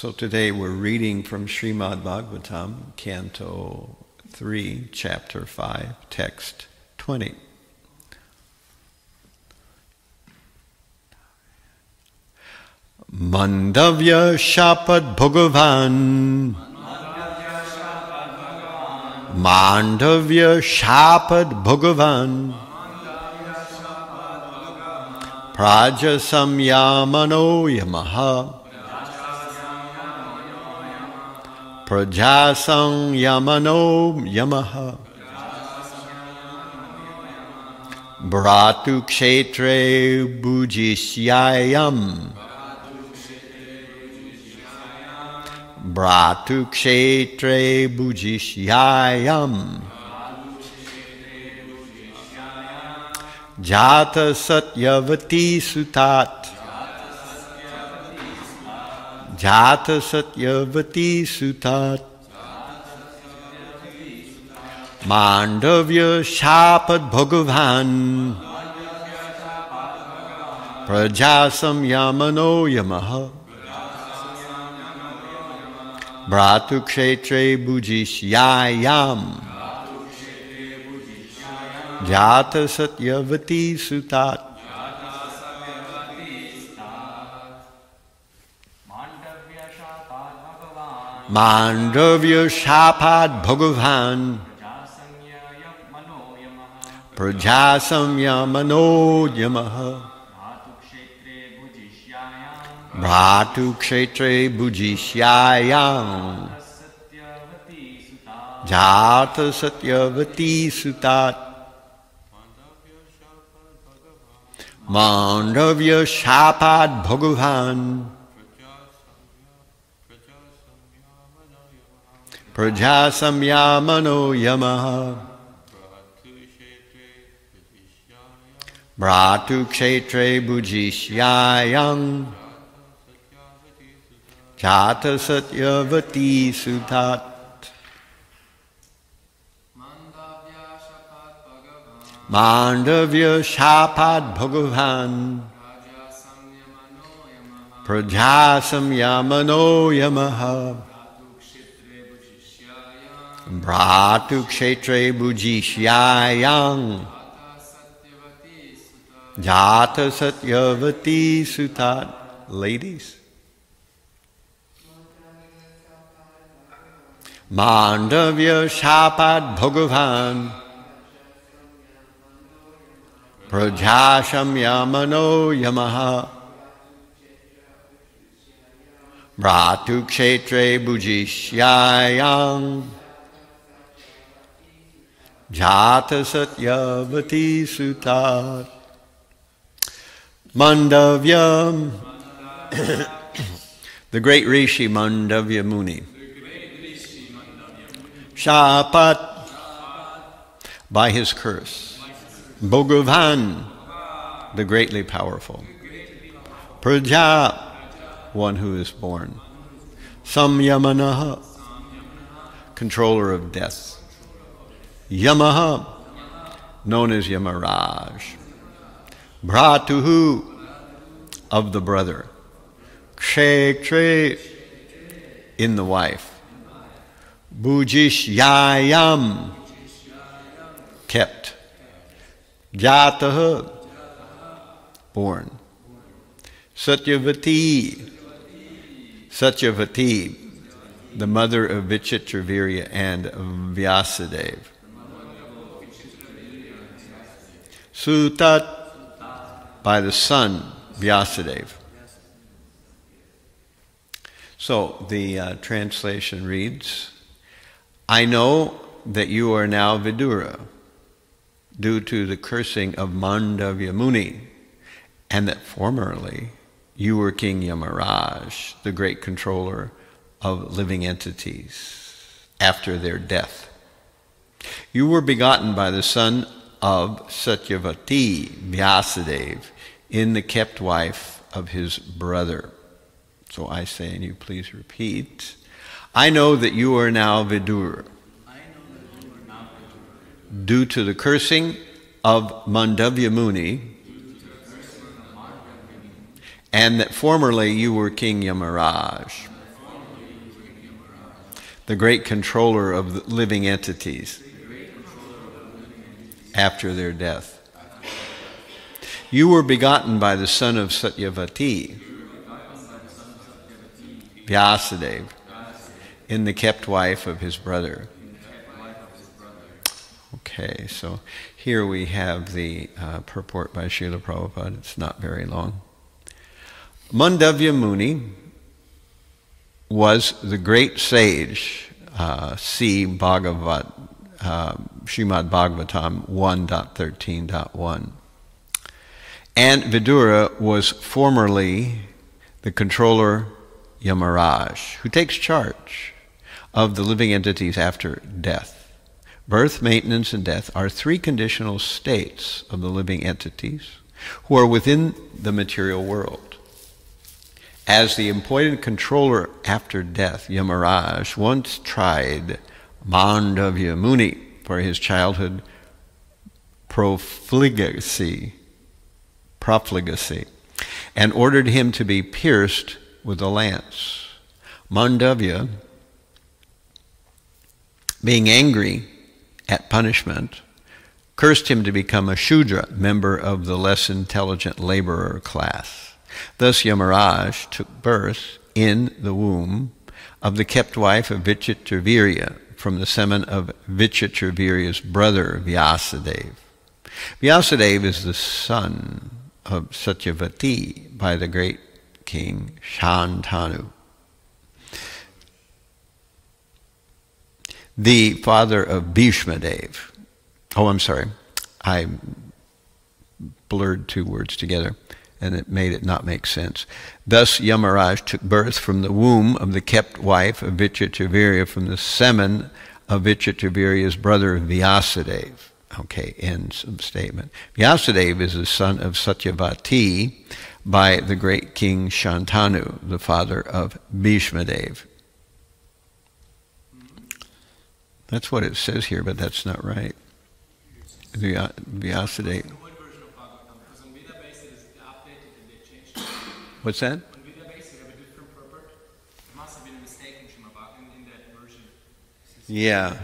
So today we're reading from Śrīmad Bhagavatam, Canto 3, Chapter 5, Text 20. Māṇḍavya Shapad Bhagavan. Māṇḍavya Shapad Bhagavan. Prajasam Yamano Yamaha. Prajasam Yamano Yamaha. Bratu Kshetre Bhujisyayam. Bratu Kshetre Bhujisyayam. Jata Satyavati Sutat. Jata Satyavati Sutat. Māṇḍavya Shapad Bhagavan. Prajasam Yamano Yamaha. Bratu Kshetre Bhujisyayam. Jata Satyavati Sutat. Māṇḍavya Shapad Bhagavan. Prajasam Yamano Yamaha. Bratu Kshetre Bhujisyayam. Jata Satyavati Sutat. Māṇḍavya Shapad Bhagavan. Prajasam Yamano Yamaha. Bratu Kshetre Bhujisyayam. Jata Satyavati Sutat. Māṇḍavya Shapad Bhagavan. Prajasam Yamano Yamaha. Bratu Kshetre Bhujisyayam. Jata Satyavati Sutat. Ladies. Māṇḍavya Shapad Bhagavan. Prajasam Yamano Yamaha. Bratu Kshetre Bhujisyayam. Jata Satyavati Sutat. Māṇḍavya, the great Rishi Māṇḍavya Muni, Shapat, by his curse, Bhagavan, the greatly powerful, Praja, one who is born, Samyamanaha, controller of death, Yamaha, known as Yamaraja, Bhratuhu, of the brother, Kshetre, in the wife, Bhujisyayam, kept, Jataha, born, Satyavati, Satyavati, the mother of Vichitravirya and Vyasadeva, Sutat, by the son, Vyasadeva. So the translation reads, I know that you are now Vidura, due to the cursing of Māṇḍavya Muni, and that formerly you were King Yamaraja, the great controller of living entities, after their death. You were begotten by the son of Satyavati, Vyasadeva, in the kept wife of his brother. So I say, and you please repeat, I know that you are now Vidura, due to the cursing of Māṇḍavya Muni, and that formerly you were King Yamaraja. the great controller of the living entities after their death. You were begotten by the son of Satyavati, Vyasadeva, in the kept wife of his brother. Okay, so here we have the purport by Srila Prabhupada. It's not very long. Māṇḍavya Muni was the great sage, see Bhagavad, Śrīmad Bhagavatam 1.13.1. And Vidura was formerly the controller Yamaraja, who takes charge of the living entities after death. Birth, maintenance, and death are three conditional states of the living entities who are within the material world. As the appointed controller after death, Yamaraja once tried Māṇḍavya Muni for his childhood profligacy, and ordered him to be pierced with a lance. Māṇḍavya, being angry at punishment, cursed him to become a Śūdra, member of the less intelligent laborer class. Thus Yamaraja took birth in the womb of the kept wife of Vichitravirya, from the semen of Vichitravirya's brother Vyasadeva. Vyasadeva is the son of Satyavati by the great king Shantanu, the father of Bhishmadeva. Oh, I'm sorry. I blurred two words together, and it made it not make sense. Thus Yamaraja took birth from the womb of the kept wife of Vichitravirya, from the semen of Vichitravirya's brother Vyasadeva. Okay, end of statement. Vyasadeva is the son of Satyavati by the great king Shantanu, the father of Bhishmadeva. That's what it says here, but that's not right. Vyasadeva. What's that? On Vidura-base, we have a different purport. There must have been a mistake in that version. Yeah.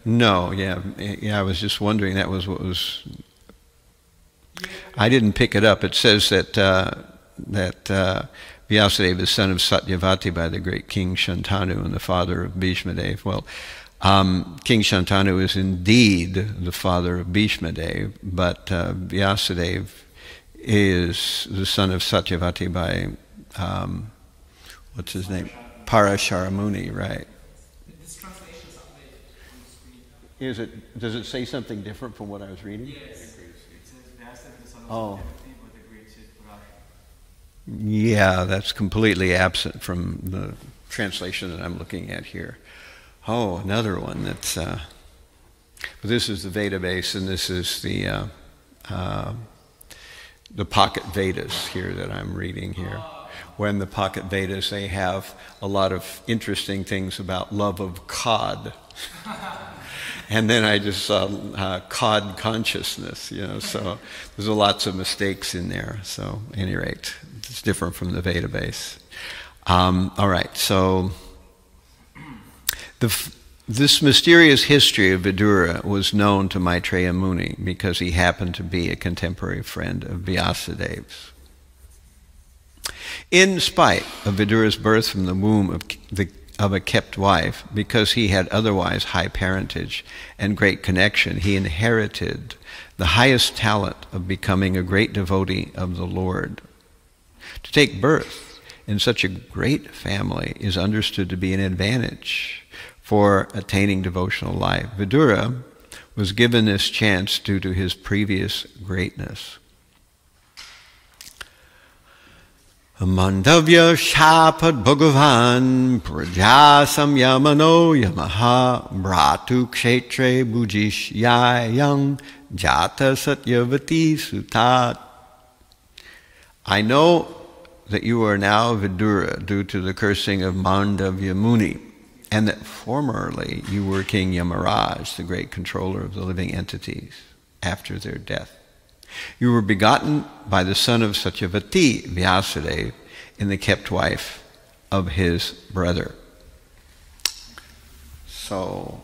No, yeah. I was just wondering. That was what was. I didn't pick it up. It says that Vyasadeva is son of Satyavati by the great king Shantanu and the father of Bhishmadeva. Well, King Shantanu is indeed the father of Bhishmadeva, but Vyasadeva is the son of Satyavati by, what's his name? Parashara Muni, right? This translation is updated on the screen. Does it say something different from what I was reading? Yes. It says Vyasadeva, the son of Satyavati by the great Śūdra. Yeah, that's completely absent from the translation that I'm looking at here. Oh, another one that's, but this is the Veda base, and this is the pocket Vedas here that I'm reading here. When the pocket Vedas, they have a lot of interesting things about love of cod. And then I just saw cod consciousness, so there's lots of mistakes in there. So at any rate, it's different from the Veda base. All right, so this mysterious history of Vidura was known to Maitreya Muni because he happened to be a contemporary friend of Vyasadeva's. In spite of Vidura's birth from the womb of a kept wife, because he had otherwise high parentage and great connection, he inherited the highest talent of becoming a great devotee of the Lord. To take birth in such a great family is understood to be an advantage for attaining devotional life. Vidura was given this chance due to his previous greatness. Māṇḍavya Shapad Bhagavan Praja Samyamano Yamaha Bratu Kshetre Bujish Yayang Jata Satyavati Sutat. I know that you are now Vidura due to the cursing of Māṇḍavya Muni, and that formerly you were King Yamaraja, the great controller of the living entities, after their death. You were begotten by the son of Satyavati, Vyasadeva, in the kept wife of his brother. So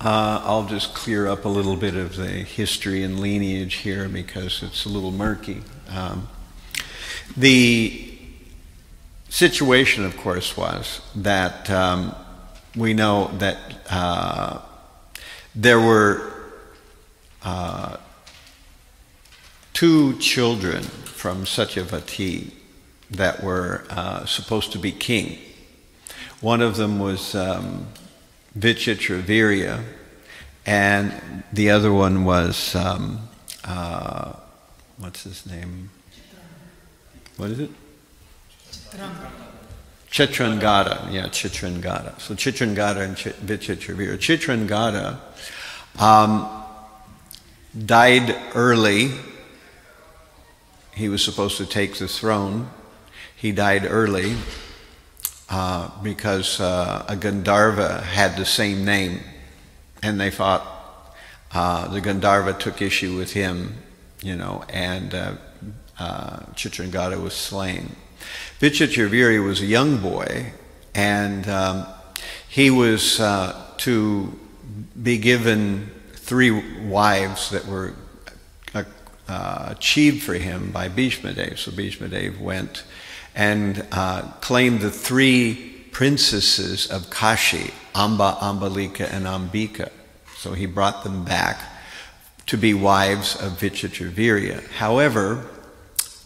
I'll just clear up a little bit of the history and lineage here because it's a little murky. The situation, of course, was that we know that there were 2 children from Satyavati that were supposed to be king. One of them was Vichitravirya, and the other one was, what's his name? What is it? Chitrangada. Yeah, Chitrangada. So Chitrangada and Vichitravirya. Chitrangada died early. He was supposed to take the throne. He died early because a Gandharva had the same name, and they thought the Gandharva took issue with him, you know, and Chitrangada was slain. Vichitravirya was a young boy, and he was to be given 3 wives that were achieved for him by Bhishmadev. So Bhishmadev went and claimed the 3 princesses of Kashi, Amba, Ambalika, and Ambika. So he brought them back to be wives of Vichitravirya. However,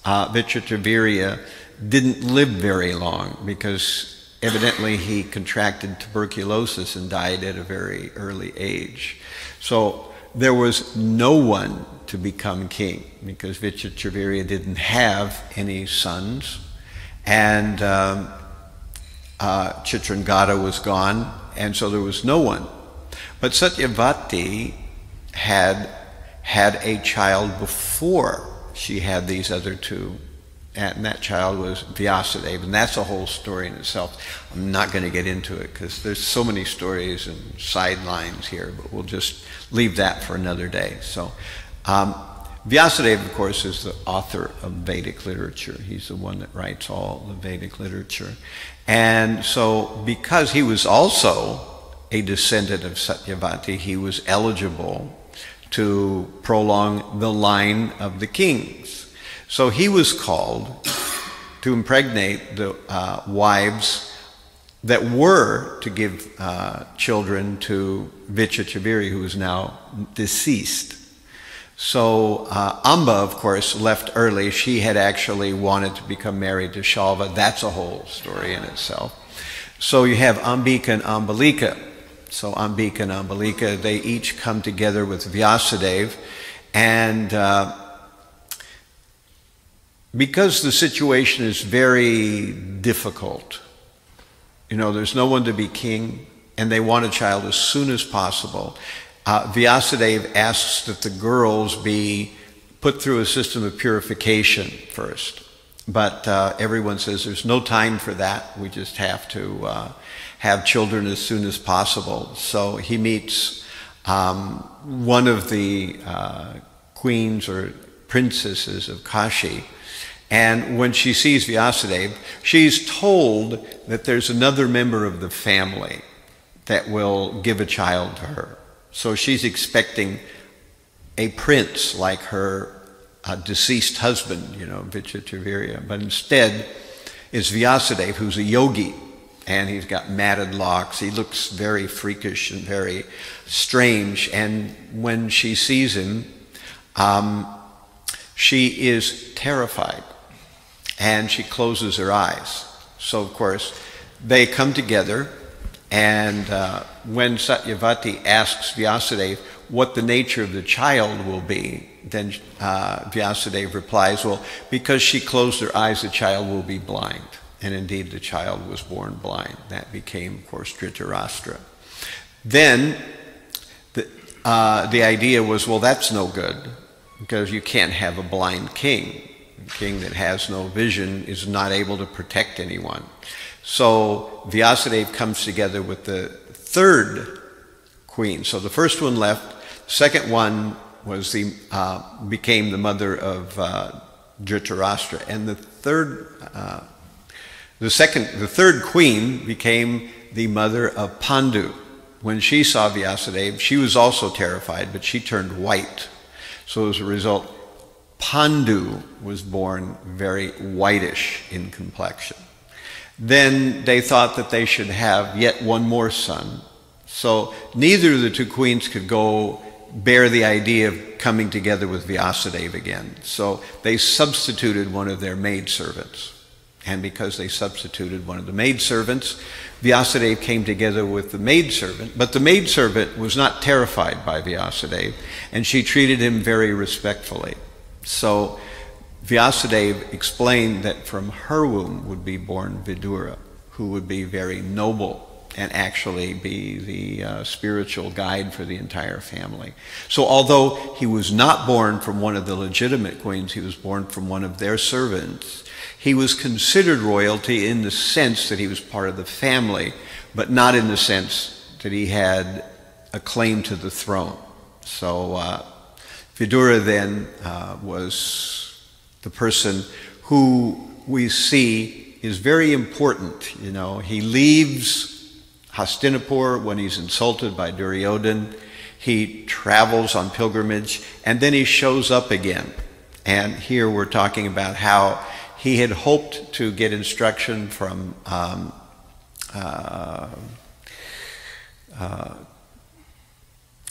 Vichitravirya didn't live very long because evidently he contracted tuberculosis and died at a very early age. So there was no one to become king because Vichitravirya didn't have any sons, and Chitrangada was gone, and so there was no one. But Satyavati had a child before she had these other 2, and that child was Vyasadeva, and that's a whole story in itself. I'm not going to get into it because there's so many stories and sidelines here, but we'll just leave that for another day. So Vyasadeva, of course, is the author of Vedic literature. He's the one that writes all the Vedic literature. And so because he was also a descendant of Satyavati, he was eligible to prolong the line of the kings. So he was called to impregnate the wives that were to give children to Vichitravirya, who is now deceased. So Amba, of course, left early. She had actually wanted to become married to Shalva. That's a whole story in itself. So you have Ambika and Ambalika. So Ambika and Ambalika, they each come together with Vyasadeva, and because the situation is very difficult, you know, there's no one to be king, and they want a child as soon as possible. Vyasadeva asks that the girls be put through a system of purification first. But everyone says there's no time for that. We just have to have children as soon as possible. So he meets one of the queens or princesses of Kashi. And when she sees Vyasadeva, she's told that there's another member of the family that will give a child to her. So she's expecting a prince like her deceased husband, you know, Vichitravirya. But instead, it's Vyasadeva, who's a yogi, and he's got matted locks. He looks very freakish and very strange. And when she sees him, she is terrified, and she closes her eyes. So, of course, they come together, and when Satyavati asks Vyasadeva what the nature of the child will be, then Vyasadeva replies, well, because she closed her eyes, the child will be blind. And indeed, the child was born blind. That became, of course, Dhritarashtra. Then the idea was, well, that's no good, because you can't have a blind king. A king that has no vision is not able to protect anyone. So Vyasadeva comes together with the 3rd queen. So the first one left. The second one was became the mother of Dhritarashtra, and the third queen became the mother of Pandu. When she saw Vyasadeva, she was also terrified, but she turned white. So as a result, Pandu was born very whitish in complexion. Then they thought that they should have yet one more son. So neither of the two queens could go bear the idea of coming together with Vyasadeva again. So they substituted one of their maidservants. And because they substituted one of the maidservants, Vyasadeva came together with the maidservant. But the maidservant was not terrified by Vyasadeva, and she treated him very respectfully. So Vyasadeva explained that from her womb would be born Vidura, who would be very noble and actually be the spiritual guide for the entire family. So although he was not born from one of the legitimate queens, he was born from one of their servants, he was considered royalty in the sense that he was part of the family, but not in the sense that he had a claim to the throne. So Vidura then was the person who we see is very important. You know, he leaves Hastinapur when he's insulted by Duryodhana. He travels on pilgrimage, and then he shows up again. And here we're talking about how he had hoped to get instruction from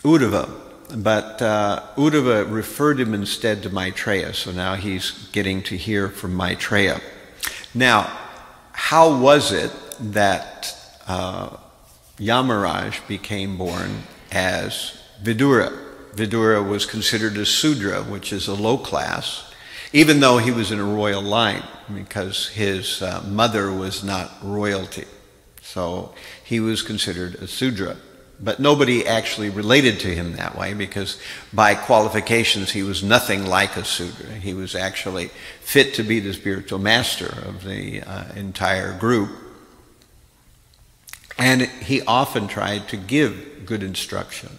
Uddhava, but Uddhava referred him instead to Maitreya, so now he's getting to hear from Maitreya. Now, how was it that Yamaraja became born as Vidura? Vidura was considered a Śūdra, which is a low class, even though he was in a royal line, because his mother was not royalty. So he was considered a Śūdra. But nobody actually related to him that way, because by qualifications he was nothing like a Śūdra. He was actually fit to be the spiritual master of the entire group. And he often tried to give good instruction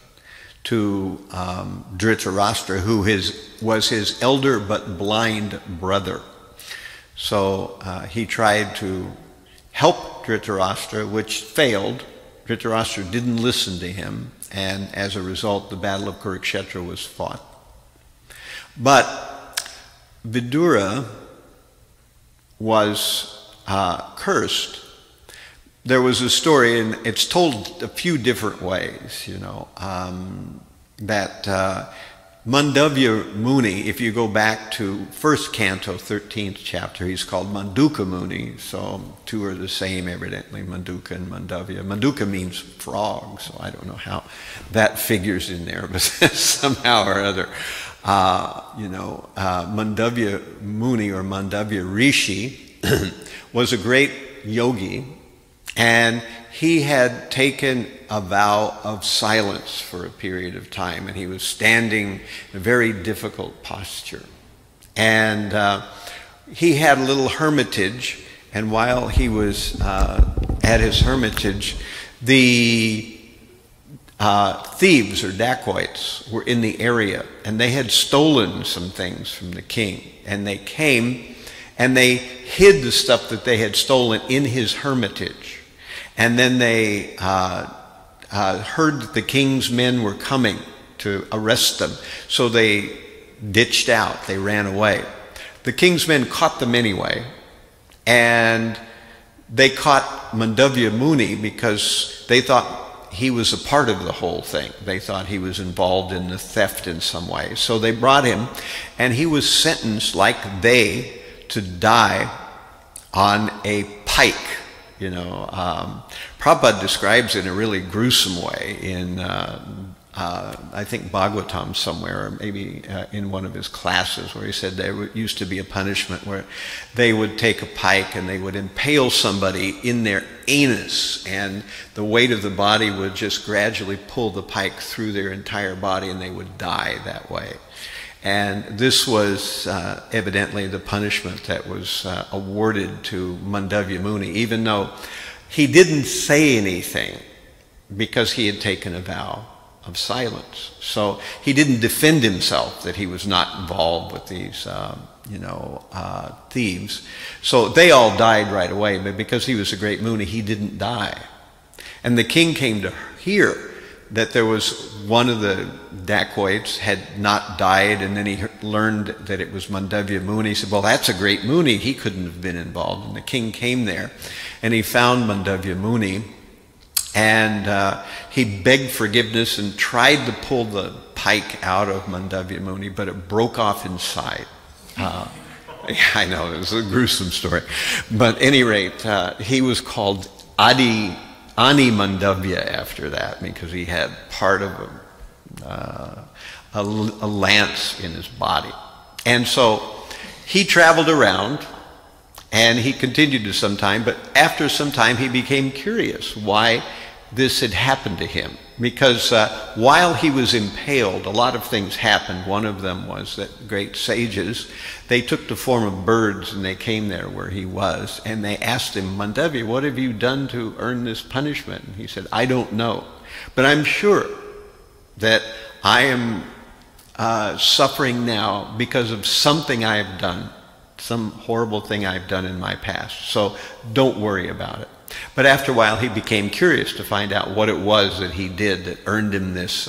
to Dhritarashtra, who was his elder but blind brother. So he tried to help Dhritarashtra, which failed. Dhritarashtra didn't listen to him, and as a result, the Battle of Kurukshetra was fought. But Vidura was cursed. There was a story, and it's told a few different ways, you know, that Māṇḍavya Muni, if you go back to first Canto, 13th chapter, he's called Māṇḍuka Muni, so two are the same evidently, Māṇḍuka and Māṇḍavya. Māṇḍuka means frog, so I don't know how that figures in there, but somehow or other, Māṇḍavya Muni or Māṇḍavya Rishi was a great yogi, and he had taken a vow of silence for a period of time, and he was standing in a very difficult posture. And he had a little hermitage, and while he was at his hermitage, the thieves or dacoits were in the area, and they had stolen some things from the king. And they came and they hid the stuff that they had stolen in his hermitage. And then they heard that the king's men were coming to arrest them. So they ditched out, they ran away. The king's men caught them anyway, and they caught Māṇḍavya Muni because they thought he was a part of the whole thing. They thought he was involved in the theft in some way. So they brought him, and he was sentenced, like they, to die on a pike. You know, Prabhupada describes it in a really gruesome way in, I think, Bhagavatam somewhere, or maybe in one of his classes, where he said there used to be a punishment where they would take a pike and they would impale somebody in their anus, and the weight of the body would just gradually pull the pike through their entire body, and they would die that way. And this was evidently the punishment that was awarded to Māṇḍavya Muni, even though he didn't say anything because he had taken a vow of silence. So he didn't defend himself that he was not involved with these, thieves. So they all died right away, but because he was a great Muni, he didn't die. And the king came to hear that there was one of the dacoits had not died, and then he learned that it was Māṇḍavya Muni. He said, well, that's a great Muni. He couldn't have been involved. And the king came there, and he found Māṇḍavya Muni, and he begged forgiveness and tried to pull the pike out of Māṇḍavya Muni, but it broke off inside. I know, it was a gruesome story. But at any rate, he was called Ani Māṇḍavya after that, because he had part of a lance in his body. And so he traveled around, and he continued to some time, but after some time he became curious why this had happened to him. Because while he was impaled, a lot of things happened. One of them was that great sages, they took the form of birds and they came there where he was, and they asked him, Māṇḍavya, what have you done to earn this punishment? And he said, I don't know, but I'm sure that I am suffering now because of something I have done, some horrible thing I've done in my past, so don't worry about it. But after a while, he became curious to find out what it was that he did that earned him this,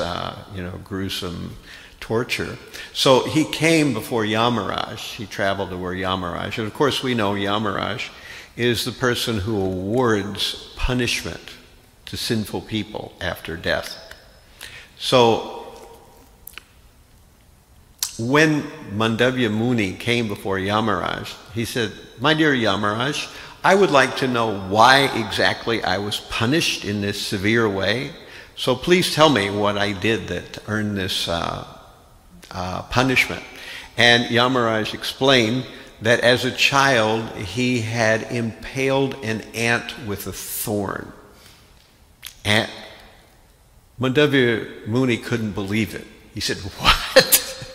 gruesome torture. So he came before Yamarāja. He traveled to where Yamarāja, and of course we know Yamarāja is the person who awards punishment to sinful people after death. So when Māṇḍavya Muni came before Yamarāja, he said, my dear Yamarāja, I would like to know why exactly I was punished in this severe way. So please tell me what I did that earned this punishment. And Yamaraja explained that as a child he had impaled an ant with a thorn. And Māṇḍavya Muni couldn't believe it. He said, what?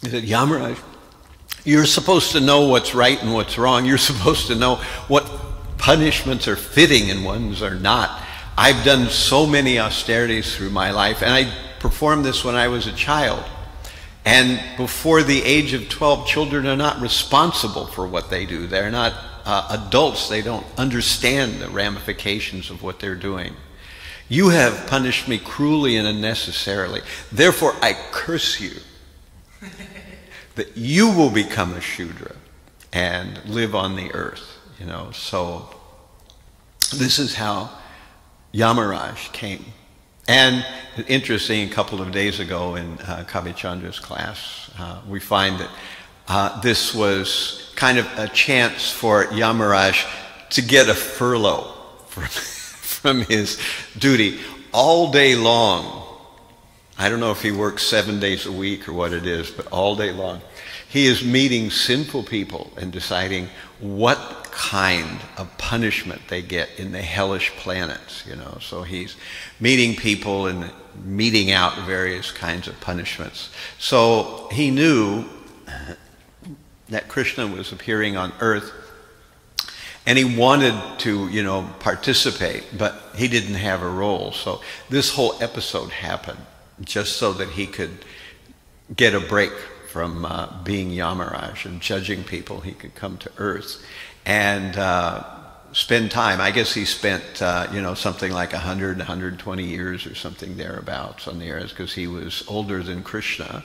He said, Yamarāja, you're supposed to know what's right and what's wrong. You're supposed to know what punishments are fitting and ones are not. I've done so many austerities through my life, and I performed this when I was a child. And before the age of 12, children are not responsible for what they do. They're not adults. They don't understand the ramifications of what they're doing. You have punished me cruelly and unnecessarily. Therefore, I curse you that you will become a Śūdra and live on the earth, So this is how Yamaraja came. And interesting, a couple of days ago in Kavi Chandra's class, we find that this was kind of a chance for Yamaraja to get a furlough from his duty all day long. I don't know if he works 7 days a week or what it is, but all day long. He is meeting sinful people and deciding what kind of punishment they get in the hellish planets, So he's meeting people and meting out various kinds of punishments. So he knew that Krishna was appearing on earth, and he wanted to, participate, but he didn't have a role. So this whole episode happened just so that he could get a break from being Yamaraja and judging people. He could come to earth and spend time. I guess he spent, something like 100, 120 years or something thereabouts on the earth, because he was older than Krishna.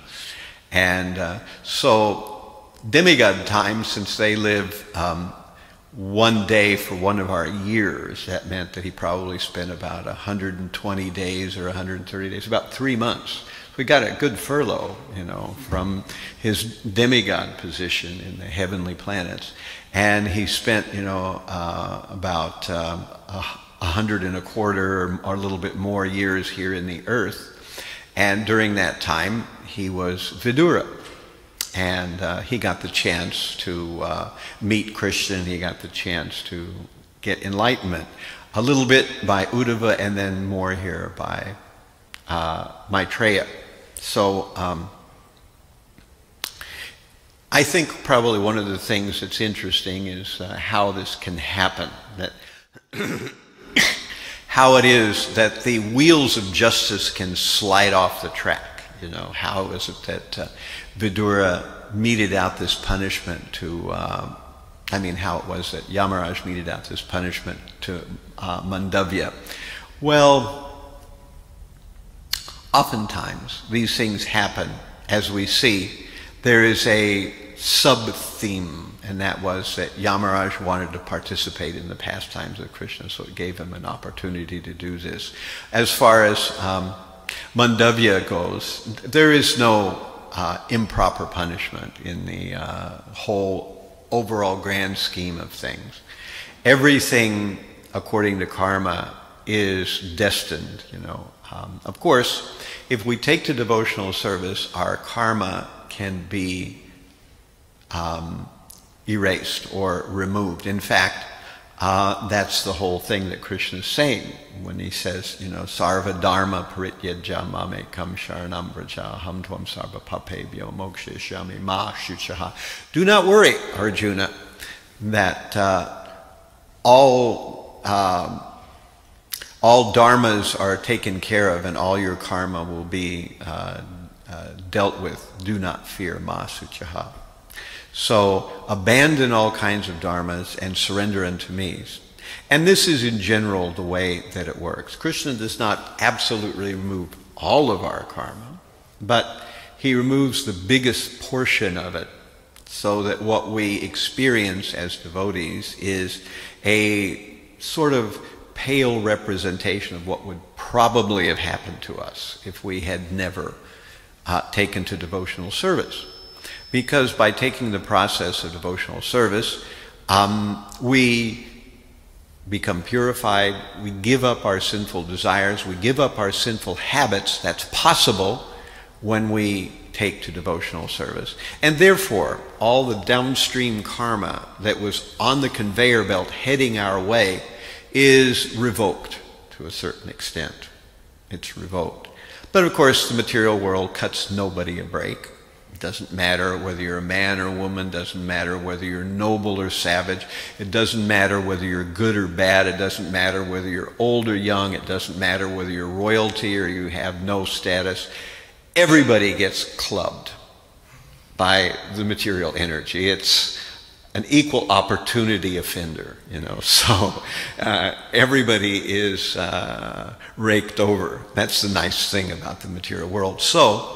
And so demigod time, since they live 1 day for one of our years, that meant that he probably spent about 120 days or 130 days, about 3 months. We got a good furlough, from his demigod position in the heavenly planets. And he spent, about 125 or a little bit more years here in the earth. And during that time, he was Vidura. And he got the chance to meet Krishna. He got the chance to get enlightenment. A little bit by Uddhava, and then more here by Maitreya. So I think probably one of the things that's interesting is how this can happen, that how it is that the wheels of justice can slide off the track. How is it that Vidura meted out this punishment to how it was that Yamaraja meted out this punishment to Māṇḍavya. Well, oftentimes these things happen as we see. There is a sub-theme, and that was that Yamaraja wanted to participate in the pastimes of Krishna, so it gave him an opportunity to do this. As far as Māṇḍavya goes, there is no improper punishment in the whole overall grand scheme of things. Everything, according to karma, is destined, Of course, if we take to devotional service, our karma can be erased or removed. In fact, that's the whole thing that Krishna is saying when he says, Sarva Dharma Parityajya Mamekam Sharanam Vraja Ham Tvam Sarva Papebhyo Mokshayashyami Ma Shuchaha. Do not worry, Arjuna, that all dharmas are taken care of and all your karma will be dealt with. Do not fear, Ma Suchaha. So abandon all kinds of dharmas and surrender unto me. And this is in general the way that it works. Krishna does not absolutely remove all of our karma, but he removes the biggest portion of it so that what we experience as devotees is a sort of pale representation of what would probably have happened to us if we had never taken to devotional service. Because by taking the process of devotional service, we become purified, we give up our sinful desires, we give up our sinful habits. That's possible when we take to devotional service. And therefore, all the downstream karma that was on the conveyor belt heading our way is revoked to a certain extent. It's revoked. But of course, the material world cuts nobody a break. It doesn't matter whether you're a man or a woman, doesn't matter whether you're noble or savage, it doesn't matter whether you're good or bad, it doesn't matter whether you're old or young, it doesn't matter whether you're royalty or you have no status. Everybody gets clubbed by the material energy. It's an equal opportunity offender, so everybody is raked over. That's the nice thing about the material world. So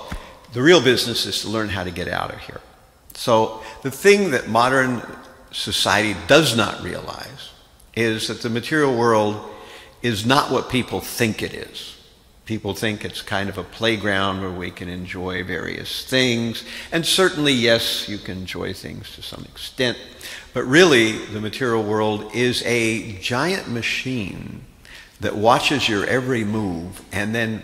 the real business is to learn how to get out of here. So the thing that modern society does not realize is that the material world is not what people think it is. People think it's kind of a playground where we can enjoy various things. And certainly, yes, you can enjoy things to some extent. But really, the material world is a giant machine that watches your every move and then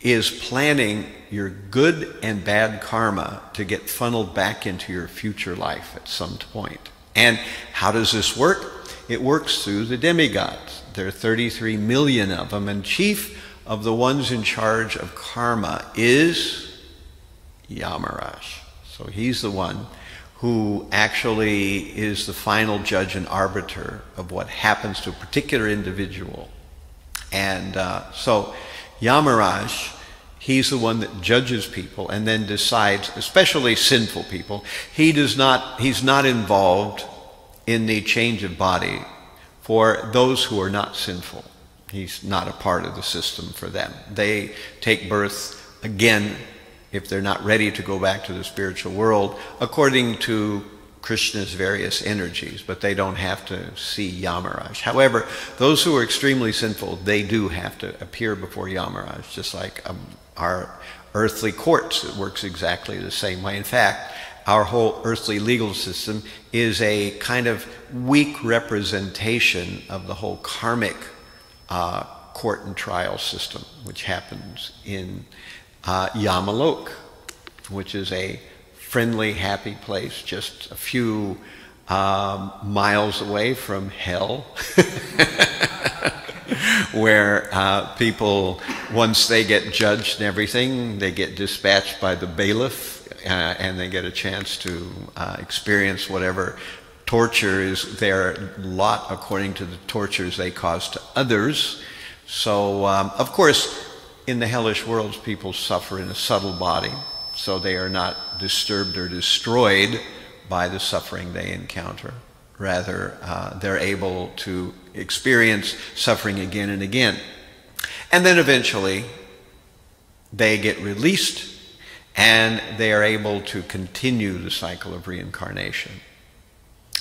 is planning your good and bad karma to get funneled back into your future life at some point. And how does this work? It works through the demigods. There are 33 million of them, and chief of the ones in charge of karma is Yamarāja. So he's the one who actually is the final judge and arbiter of what happens to a particular individual. And so Yamarāja, he's the one that judges people and then decides, especially sinful people. He's not involved in the change of body for those who are not sinful. He's not a part of the system for them. They take birth again if they're not ready to go back to the spiritual world according to Krishna's various energies, but they don't have to see Yamarāja. However, those who are extremely sinful, they do have to appear before Yamarāja, just like our earthly courts. It works exactly the same way. In fact, our whole earthly legal system is a kind of weak representation of the whole karmic court and trial system, which happens in Yamalok, which is a friendly, happy place just a few miles away from hell, where people, once they get judged and everything, they get dispatched by the bailiff, and they get a chance to experience whatever torture is their lot according to the tortures they cause to others. So, of course, in the hellish worlds, people suffer in a subtle body, so they are not disturbed or destroyed by the suffering they encounter. Rather, they're able to experience suffering again and again. And then eventually, they get released, and they are able to continue the cycle of reincarnation.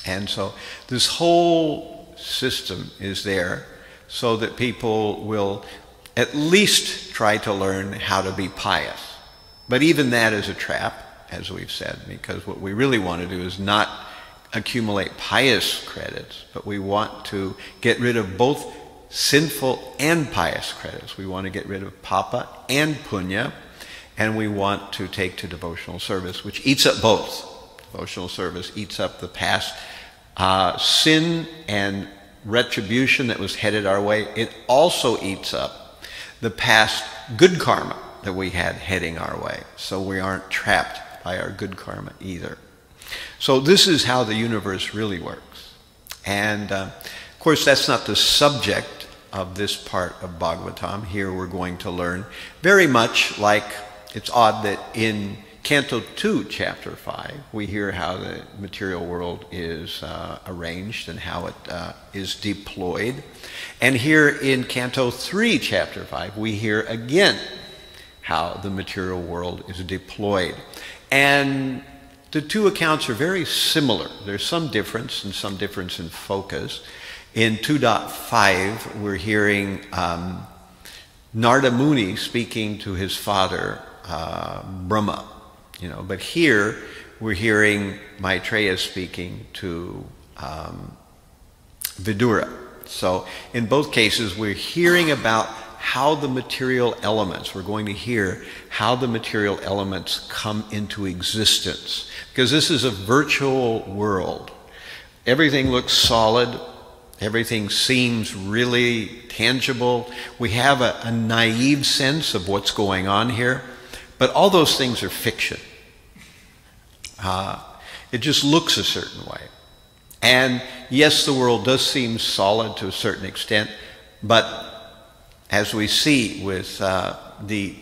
And so this whole system is there so that people will at least try to learn how to be pious. But even that is a trap, as we've said, because what we really want to do is not accumulate pious credits, but we want to get rid of both sinful and pious credits. We want to get rid of papa and punya, and we want to take to devotional service, which eats up both. Devotional service eats up the past sin and retribution that was headed our way. It also eats up the past good karma that we had heading our way, so we aren't trapped by our good karma either. So this is how the universe really works. And of course, that's not the subject of this part of Bhagavatam. Here we're going to learn very much like, it's odd that in Canto 2, Chapter 5, we hear how the material world is arranged and how it is deployed. And here in Canto 3, Chapter 5, we hear again how the material world is deployed. And the two accounts are very similar. There's some difference and some difference in focus. In 2.5, we're hearing Māṇḍavya Muni speaking to his father, Brahma. But here we're hearing Maitreya speaking to Vidura. So in both cases, we're hearing about how the material elements, we're going to hear how the material elements come into existence. Because this is a virtual world. Everything looks solid. Everything seems really tangible. We have a naive sense of what's going on here. But all those things are fiction. It just looks a certain way. And yes, the world does seem solid to a certain extent, but as we see with the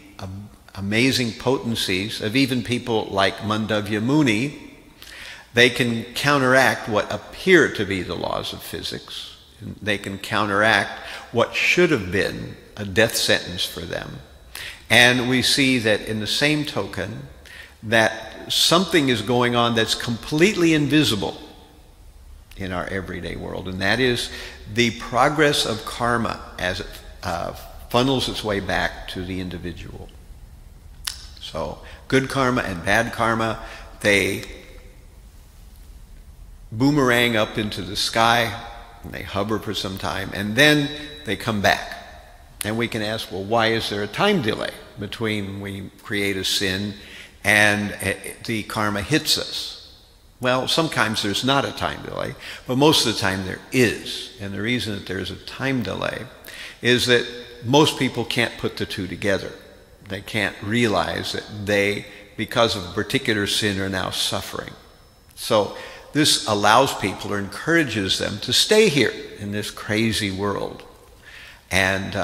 amazing potencies of even people like Māṇḍavya Muni, they can counteract what appear to be the laws of physics. They can counteract what should have been a death sentence for them. And we see that in the same token, that something is going on that's completely invisible in our everyday world, and that is the progress of karma as it funnels its way back to the individual. So good karma and bad karma, they boomerang up into the sky, and they hover for some time, and then they come back. And we can ask, well, why is there a time delay between we create a sin and the karma hits us? Well, sometimes there's not a time delay, but most of the time there is. And the reason that there's a time delay is that most people can't put the two together. They can't realize that they, because of a particular sin, are now suffering. So this allows people or encourages them to stay here in this crazy world. And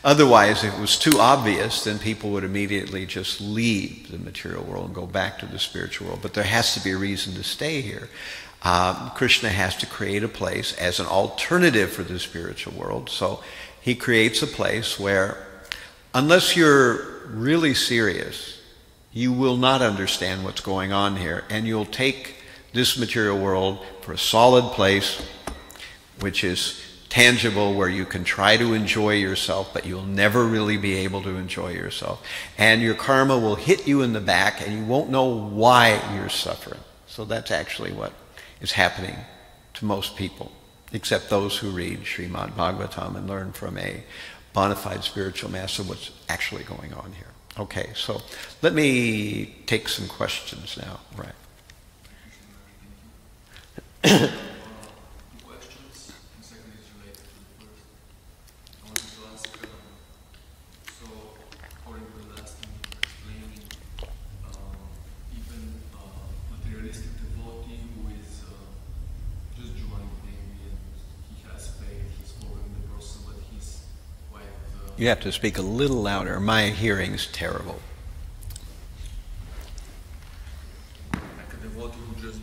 otherwise, if it was too obvious, then people would immediately just leave the material world and go back to the spiritual world. But there has to be a reason to stay here. Krishna has to create a place as an alternative for the spiritual world. So he creates a place where, unless you're really serious, you will not understand what's going on here. And you'll take this material world for a solid place, which is tangible, where you can try to enjoy yourself, but you'll never really be able to enjoy yourself. And your karma will hit you in the back, and you won't know why you're suffering. So that's actually what is happening to most people, except those who read Srimad Bhagavatam and learn from a bona fide spiritual master what's actually going on here. Okay, so let me take some questions now. Right. You have to speak a little louder. My hearing's terrible. Like a devotee who just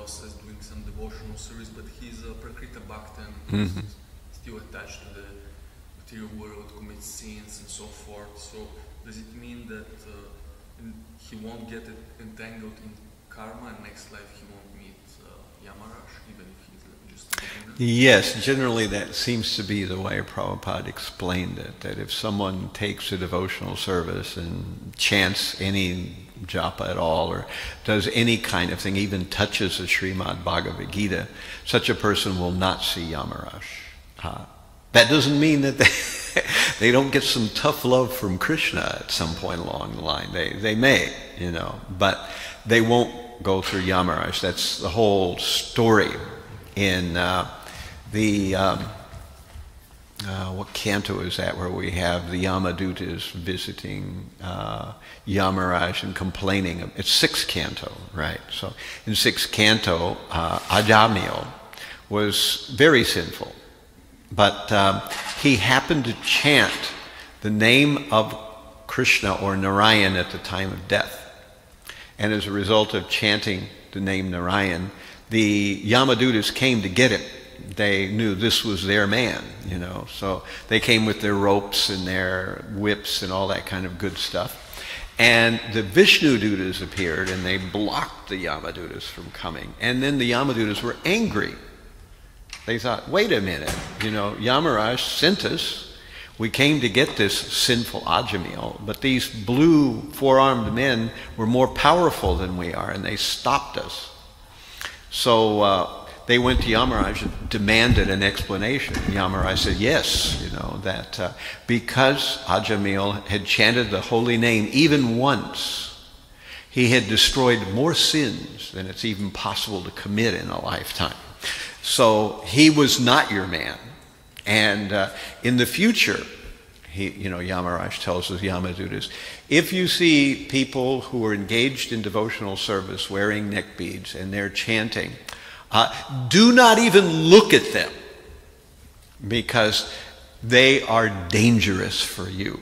us as doing some devotional service, but he's a Prakrita Bhakta and he's still attached to the material world, commits sins and so forth. So does it mean that he won't get entangled in karma and next life he won't meet Yamaraja, even if he's just a beginner? Yes, generally that seems to be the way Prabhupada explained it, that if someone takes a devotional service and chants any japa at all, or does any kind of thing, even touches the Srimad Bhagavad Gita, such a person will not see Yamaraja. That doesn't mean that they don't get some tough love from Krishna at some point along the line. They may, you know, but they won't go through Yamaraja. That's the whole story in what canto is that, where we have the Yamadutas visiting Yamaraja and complaining. It's 6th canto, right? So in 6th canto, Ajamil was very sinful, but he happened to chant the name of Krishna or Narayan at the time of death. And as a result of chanting the name Narayan, the Yamadutas came to get him. They knew this was their man, you know, so they came with their ropes and their whips and all that kind of good stuff. And the Vishnu Dutas appeared and they blocked the Yamadutas from coming. And then the Yamadutas were angry. They thought, wait a minute, you know, Yamaraj sent us. We came to get this sinful Ajamil, but these blue four-armed men were more powerful than we are, and they stopped us. So they went to Yamaraj and demanded an explanation. Yamaraj said, yes, you know, that because Ajamil had chanted the holy name even once, he had destroyed more sins than it's even possible to commit in a lifetime. So he was not your man. And in the future, Yamaraj tells us, Yamadutas, if you see people who are engaged in devotional service wearing neck beads and they're chanting, do not even look at them, because they are dangerous for you.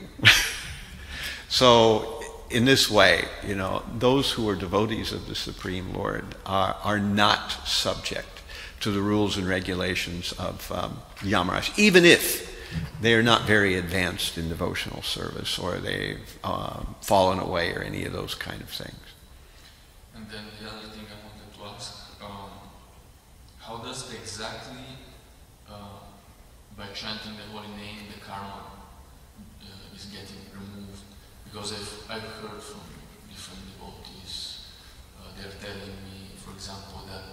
So in this way, you know, those who are devotees of the Supreme Lord are not subject to the rules and regulations of Yamaraj, even if they are not very advanced in devotional service, or they've fallen away, or any of those kind of things. And then the other thing I wanted to ask, how does exactly, by chanting the holy name, the karma is getting removed? Because I've heard from different devotees, they're telling me, for example, that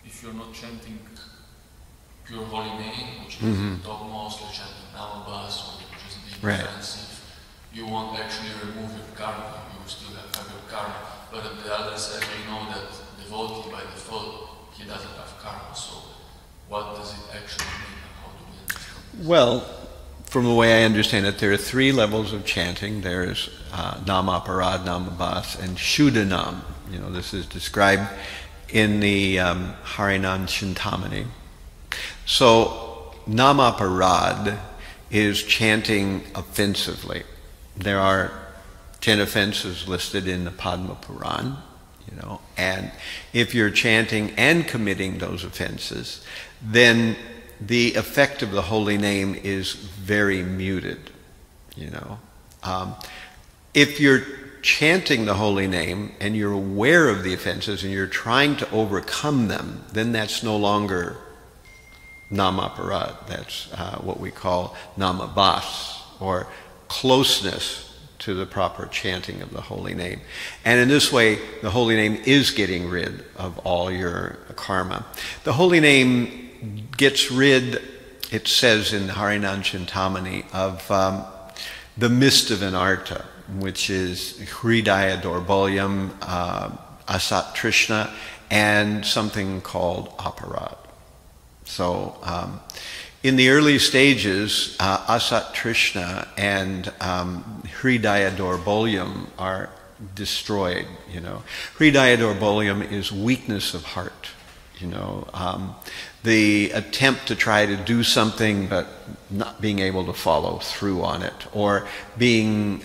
if you're not chanting pure holy name, which is topmost, or chanting Namabhas, or just being offensive, you won't actually remove your karma, you will still have your karma. But on the other side, we know that devotee by default, he doesn't have karma, so what does it actually mean, and how do we understand? Well, from the way I understand it, there are 3 levels of chanting. There's Namaparad, Namabhas, and Śūdra. You know, this is described in the Harinam Chintamani. So Namaparad is chanting offensively. There are 10 offenses listed in the Padma Puran, you know, and if you're chanting and committing those offenses, then the effect of the holy name is very muted, you know. If you're chanting the holy name and you're aware of the offenses and you're trying to overcome them, then that's no longer Namaparad. That's what we call Namabhas, or closeness to the proper chanting of the holy name. And in this way, the holy name is getting rid of all your karma. The holy name gets rid, it says in Harinam Chintamani, of the mist of anartha, which is Hridaya Dorbolyam, Asat Trishna, and something called aparad. So in the early stages, Asat Trishna and Hridaya Dorbolyam are destroyed, you know. Hridaya Dorbolyam is weakness of heart, you know. The attempt to try to do something but not being able to follow through on it, or being,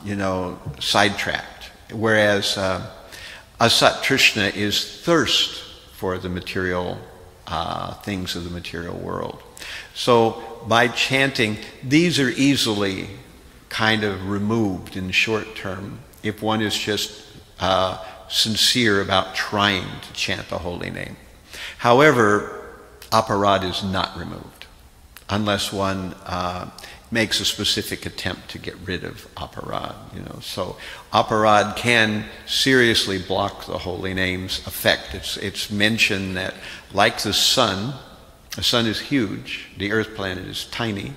you know, sidetracked. Whereas Asat Trishna is thirst for the material things of the material world. So by chanting, these are easily kind of removed in the short term if one is just sincere about trying to chant the holy name. However, aparad is not removed unless one makes a specific attempt to get rid of aparad. So aparad can seriously block the holy name's effect. It's mentioned that, like the sun is huge, the earth planet is tiny,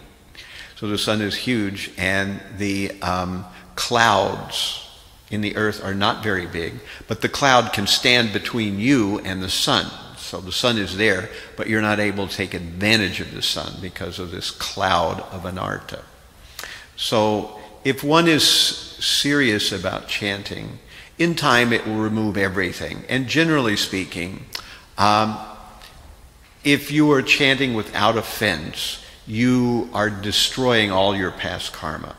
so the sun is huge, and the clouds in the earth are not very big, but the cloud can stand between you and the sun. So the sun is there, but you're not able to take advantage of the sun because of this cloud of anartha. So if one is serious about chanting, in time it will remove everything. And generally speaking, if you are chanting without offense, you are destroying all your past karma.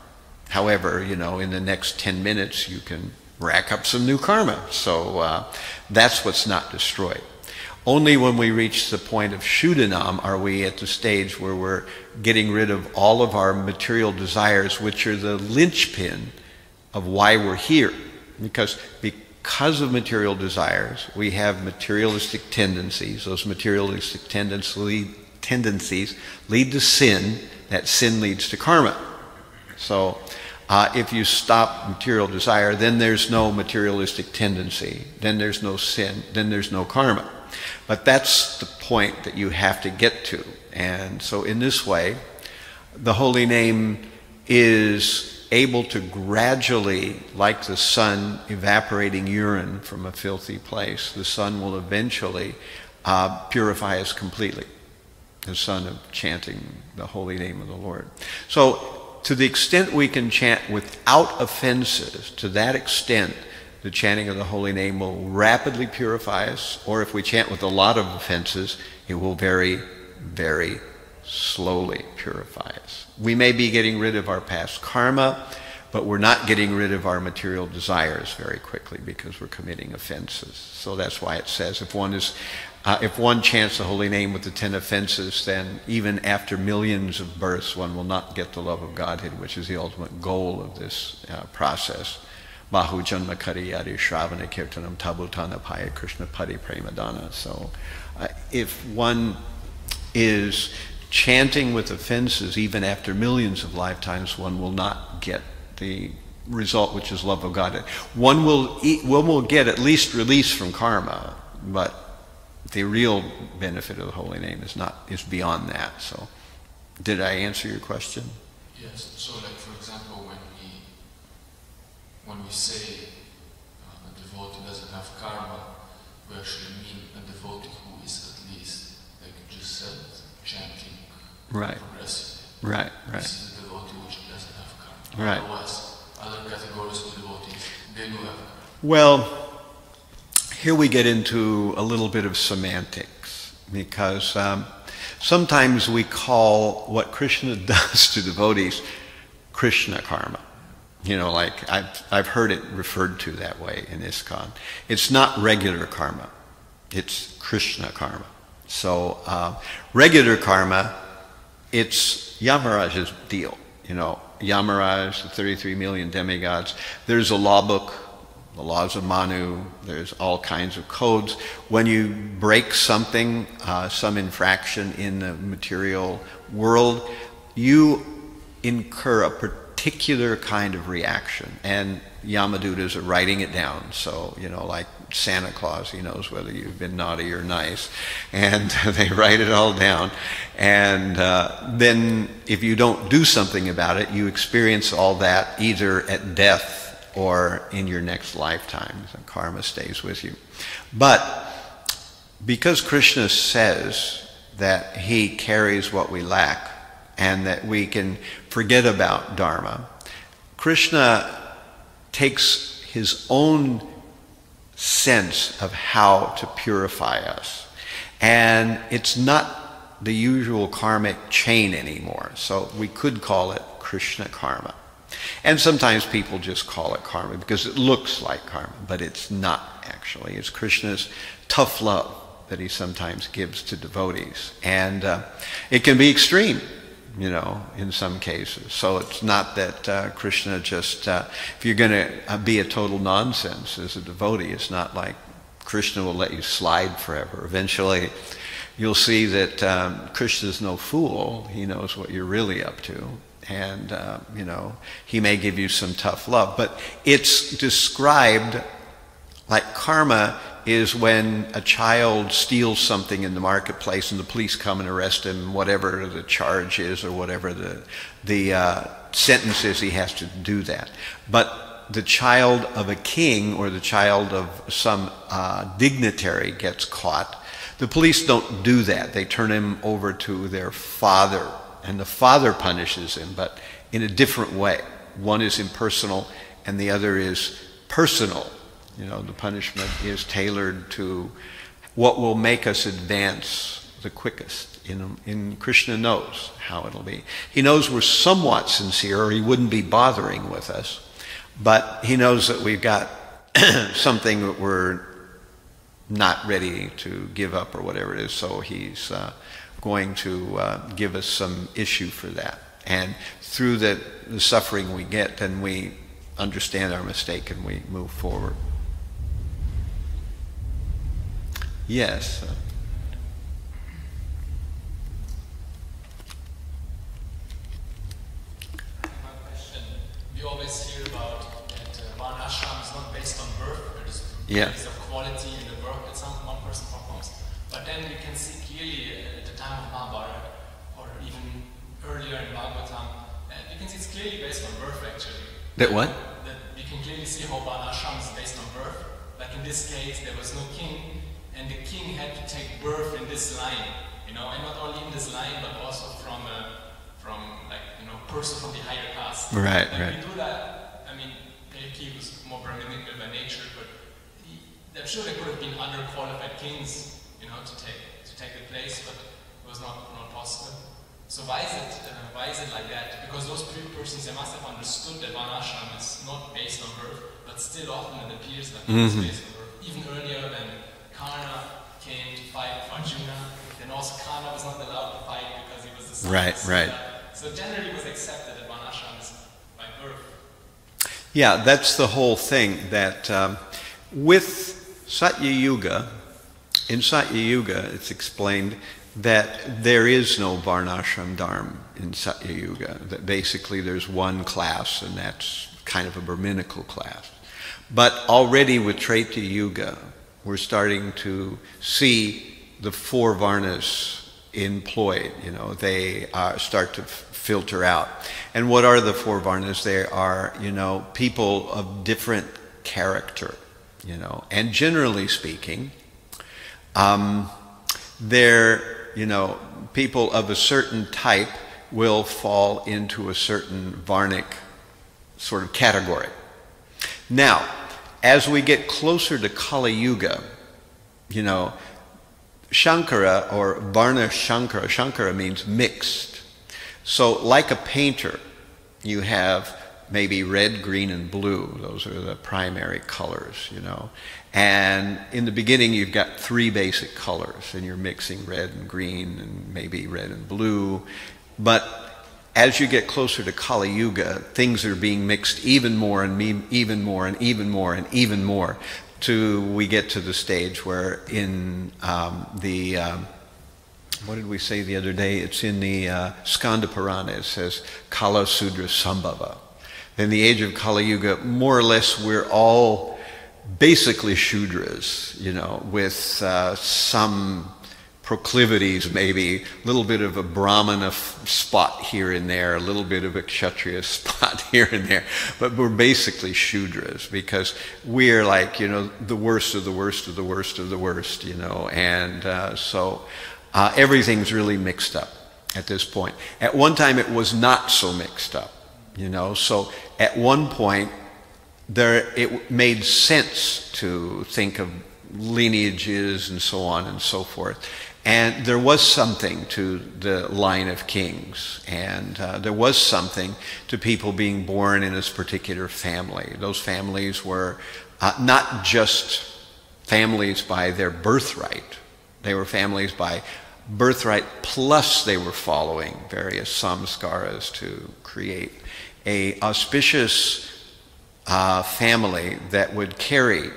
However, in the next 10 minutes you can rack up some new karma. So that's what's not destroyed. Only when we reach the point of Śūdanam are we at the stage where we're getting rid of all of our material desires, which are the linchpin of why we're here. Because of material desires, we have materialistic tendencies. Those materialistic tendencies lead to sin. That sin leads to karma. So if you stop material desire, then there's no materialistic tendency. Then there's no sin. Then there's no karma. But that's the point that you have to get to. And so in this way, the holy name is able to gradually, like the sun evaporating urine from a filthy place, the sun will eventually purify us completely. The sun of chanting the holy name of the Lord. So to the extent we can chant without offenses, to that extent, the chanting of the holy name will rapidly purify us, or if we chant with a lot of offenses, it will very, very slowly purify us. We may be getting rid of our past karma, but we're not getting rid of our material desires very quickly because we're committing offenses. So that's why it says if one chants the holy name with the 10 offenses, then even after millions of births, one will not get the love of Godhead, which is the ultimate goal of this process. Bahu Janma Kariyari Shravana Kirtanam Tabutana Paya Krishna Padi Premadana. So if one is chanting with offenses even after millions of lifetimes, one will not get the result, which is love of God. One will get at least release from karma, but the real benefit of the holy name is beyond that. So did I answer your question? Yes. So like for example, when we say a devotee doesn't have karma, we actually mean a devotee who is at least, like you just said, chanting progressively. Right. This is a devotee which doesn't have karma. Right. Otherwise, other categories of devotees, they do have karma. Well, here we get into a little bit of semantics, because sometimes we call what Krishna does to devotees Krsna Karma. Like I've heard it referred to that way in ISKCON. It's not regular karma. It's Krsna Karma. So regular karma, it's Yamaraja's deal. Yamarāja, the 33 million demigods. There's a law book, the laws of Manu. There's all kinds of codes. When you break something, some infraction in the material world, you incur a particular kind of reaction, and Yamadutas are writing it down. So, like Santa Claus, he knows whether you've been naughty or nice, and they write it all down. And then if you don't do something about it, you experience all that either at death or in your next lifetime. So karma stays with you. But because Krishna says that he carries what we lack, and that we can forget about Dharma, Krishna takes his own sense of how to purify us. And it's not the usual karmic chain anymore. So we could call it Krsna Karma. And sometimes people just call it karma because it looks like karma, but it's not actually. It's Krishna's tough love that he sometimes gives to devotees. And it can be extreme, you know, in some cases. So it's not that Krishna just, if you're going to be a total nonsense as a devotee, it's not like Krishna will let you slide forever. Eventually, you'll see that Krishna's no fool. He knows what you're really up to. And, you know, he may give you some tough love. But it's described like karma is when a child steals something in the marketplace and the police come and arrest him, whatever the charge is or whatever the sentence is, he has to do that. But the child of a king or the child of some dignitary gets caught, the police don't do that. They turn him over to their father, and the father punishes him, but in a different way. One is impersonal and the other is personal. You know, the punishment is tailored to what will make us advance the quickest. In Krishna knows how it'll be. He knows we're somewhat sincere or he wouldn't be bothering with us. But he knows that we've got something that we're not ready to give up or whatever it is. So he's going to give us some issue for that. And through the suffering we get, then we understand our mistake and we move forward. Yes. My question, we always hear about that Varnashram is not based on birth, but it's based on quality in the work that one person performs. But then we can see clearly at the time of Mahabharata, or even earlier in Bhagavatam, you can see it's clearly based on birth actually. That what? That we can clearly see how Varnashram is based on birth. Like in this case, there was no king, and the king had to take birth in this line, you know, and not only in this line, but also from like, you know, person from the higher caste. Right, like right. Vidura, I mean, he was more Brahminical by nature, but I'm sure there could have been other qualified kings, you know, to take the place, but it was not possible. So why is it like that? Because those persons, they must have understood that Varnashram is not based on birth, but still often it appears like it's based on birth. Even earlier when Karna came to fight Arjuna, then also Karna was not allowed to fight because he was the son of Śūdra. Right. So generally it was accepted that Varnashram is by birth. Yeah, that's the whole thing, that with Satya Yuga, in Satya Yuga it's explained that there is no Varnashram Dharma in Satya Yuga, that basically there's one class and that's kind of a Brahminical class. But already with Treta Yuga, we're starting to see the four Varnas employed, you know, they start to filter out. And what are the four Varnas? They are, you know, people of different character, you know, and generally speaking, they're, you know, people of a certain type will fall into a certain Varnic sort of category. Now, as we get closer to Kali Yuga, you know, Shankara or Varna Shankara, Shankara means mixed. So like a painter, you have maybe red, green, and blue. Those are the primary colors, you know. And in the beginning, you've got three basic colors, and you're mixing red and green and maybe red and blue. But as you get closer to Kali Yuga, things are being mixed even more and even more and even more and even more, till we get to the stage where in what did we say the other day? It's in the Skanda Purana. It says Kala Sudra Sambhava. In the age of Kali Yuga, more or less, we're all basically Śūdras, you know, with some proclivities, maybe a little bit of a Brahmana spot here and there, a little bit of a Kshatriya spot here and there, but we're basically Śūdras because we're like, you know, the worst of the worst of the worst of the worst, you know, and so everything's really mixed up at this point. At one time it was not so mixed up, you know, so at one point it made sense to think of lineages and so on and so forth. And there was something to the line of kings, and there was something to people being born in this particular family. Those families were not just families by their birthright. They were families by birthright, plus they were following various samskaras to create a auspicious family that would carry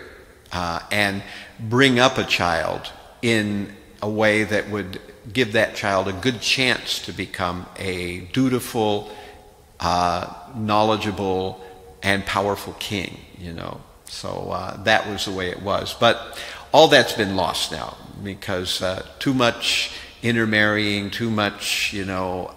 and bring up a child in a way that would give that child a good chance to become a dutiful, knowledgeable, and powerful king, you know. So that was the way it was. But all that's been lost now because too much intermarrying, too much, you know,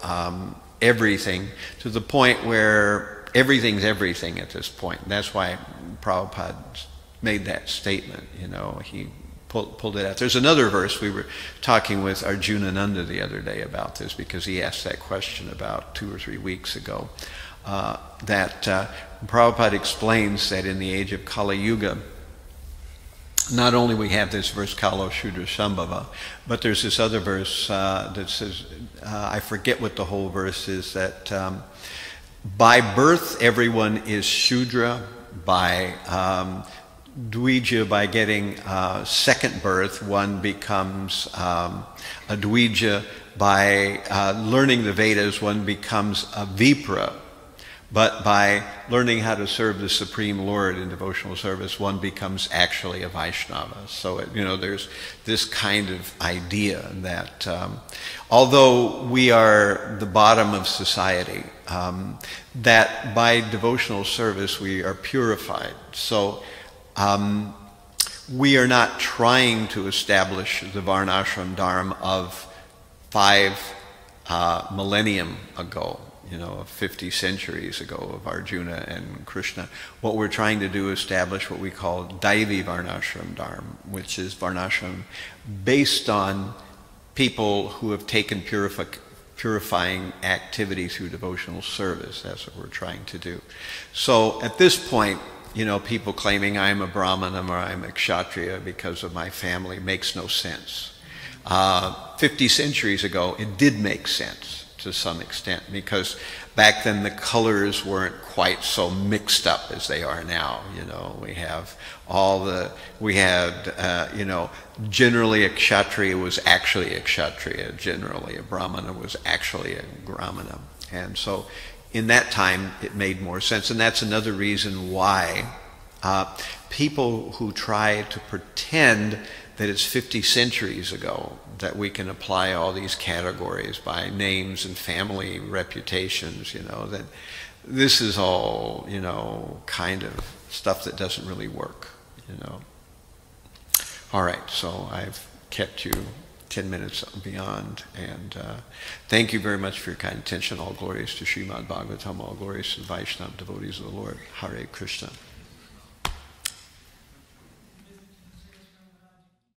everything, to the point where everything's everything at this point. And that's why Prabhupada made that statement, you know. He pulled it out. There's another verse. We were talking with Arjuna Nanda the other day about this because he asked that question about 2 or 3 weeks ago. That Prabhupada explains that in the age of Kali Yuga, not only we have this verse Kalo Śūdra Sambhava, but there's this other verse that says, I forget what the whole verse is, that by birth everyone is Śūdra, by Dvija, by getting second birth, one becomes a Dvija. By learning the Vedas, one becomes a Vipra. But by learning how to serve the Supreme Lord in devotional service, one becomes actually a Vaishnava. So, you know, there's this kind of idea that although we are the bottom of society, that by devotional service we are purified. So we are not trying to establish the Varnashram Dharma of 5 millennium ago, you know, 50 centuries ago of Arjuna and Krishna. What we're trying to do is establish what we call Daivi Varnashram Dharma, which is Varnashram based on people who have taken purifying activity through devotional service. That's what we're trying to do. So at this point, you know, people claiming I'm a Brahmana or I'm a Kshatriya because of my family makes no sense. 50 centuries ago, it did make sense to some extent, because back then the colors weren't quite so mixed up as they are now. You know, we have you know, generally a Kshatriya was actually a Kshatriya, generally a Brahmana was actually a Brahmana. And so in that time it made more sense, and that's another reason why people who try to pretend that it's 50 centuries ago that we can apply all these categories by names and family reputations, you know, that this is all, you know, kind of stuff that doesn't really work, you know. All right, so I've kept you 10 minutes beyond, and thank you very much for your kind attention. All glories to Srimad Bhagavatam, all glories to the Vaishnava devotees of the Lord. Hare Krishna.